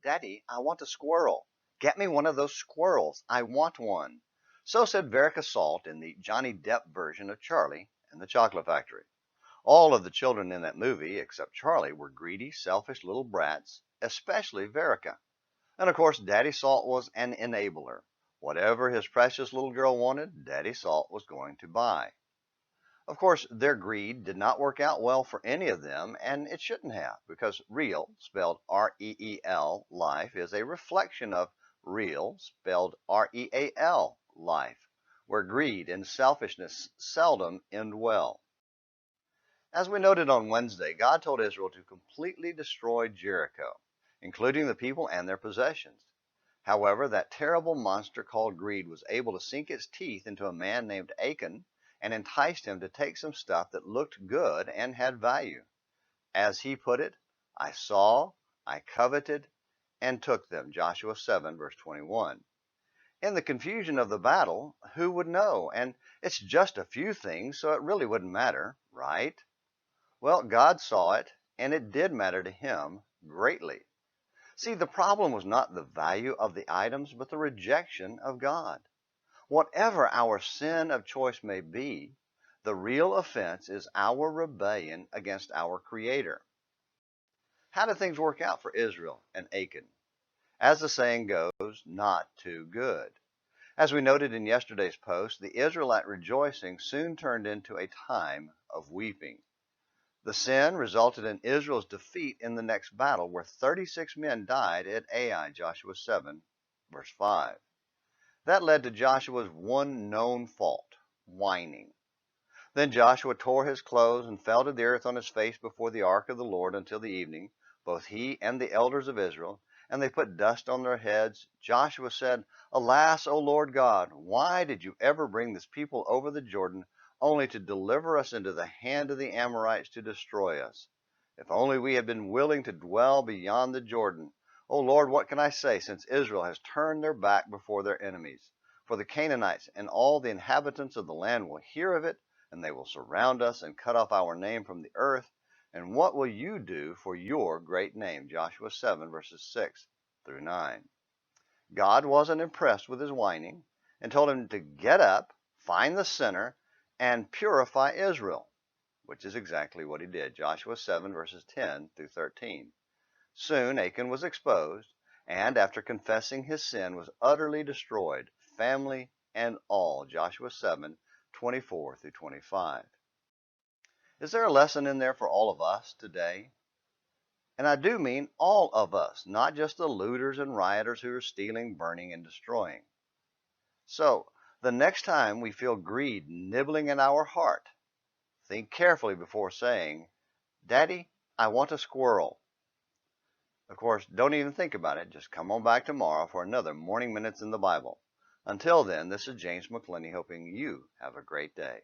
"Daddy, I want a squirrel. Get me one of those squirrels. I want one." So said Veruca Salt in the Johnny Depp version of Charlie and the Chocolate Factory. All of the children in that movie, except Charlie, were greedy, selfish little brats, especially Veruca. And of course, Daddy Salt was an enabler. Whatever his precious little girl wanted, Daddy Salt was going to buy. Of course, their greed did not work out well for any of them, and it shouldn't have, because real, spelled R-E-E-L, life, is a reflection of real, spelled R-E-A-L, life, where greed and selfishness seldom end well. As we noted on Wednesday, God told Israel to completely destroy Jericho, including the people and their possessions. However, that terrible monster called greed was able to sink its teeth into a man named Achan and enticed him to take some stuff that looked good and had value. As he put it, I saw, I coveted, and took them. Joshua 7, verse 21. In the confusion of the battle, who would know? And it's just a few things, so it really wouldn't matter, right? Well, God saw it, and it did matter to him greatly. See, the problem was not the value of the items, but the rejection of God. Whatever our sin of choice may be, the real offense is our rebellion against our Creator. How did things work out for Israel and Achan? As the saying goes, not too good. As we noted in yesterday's post, the Israelite rejoicing soon turned into a time of weeping. The sin resulted in Israel's defeat in the next battle, where 36 men died at Ai, Joshua 7, verse 5. That led to Joshua's one known fault, whining. Then Joshua tore his clothes and fell to the earth on his face before the ark of the Lord until the evening, both he and the elders of Israel, and they put dust on their heads. Joshua said, "Alas, O Lord God, why did you ever bring this people over the Jordan only to deliver us into the hand of the Amorites to destroy us? If only we had been willing to dwell beyond the Jordan. O Lord, what can I say, since Israel has turned their back before their enemies? For the Canaanites and all the inhabitants of the land will hear of it, and they will surround us and cut off our name from the earth. And what will you do for your great name?" Joshua 7, verses 6 through 9. God wasn't impressed with his whining and told him to get up, find the sinner, and purify Israel, which is exactly what he did. Joshua 7, verses 10 through 13. Soon Achan was exposed, and after confessing his sin was utterly destroyed, family and all. Joshua 7, 24 through 25. Is there a lesson in there for all of us today? And I do mean all of us, not just the looters and rioters who are stealing, burning, and destroying. So, the next time we feel greed nibbling at our heart, think carefully before saying, "Daddy, I want a squirrel." Of course, don't even think about it. Just come on back tomorrow for another Morning Minutes in the Bible. Until then, this is James McClenny hoping you have a great day.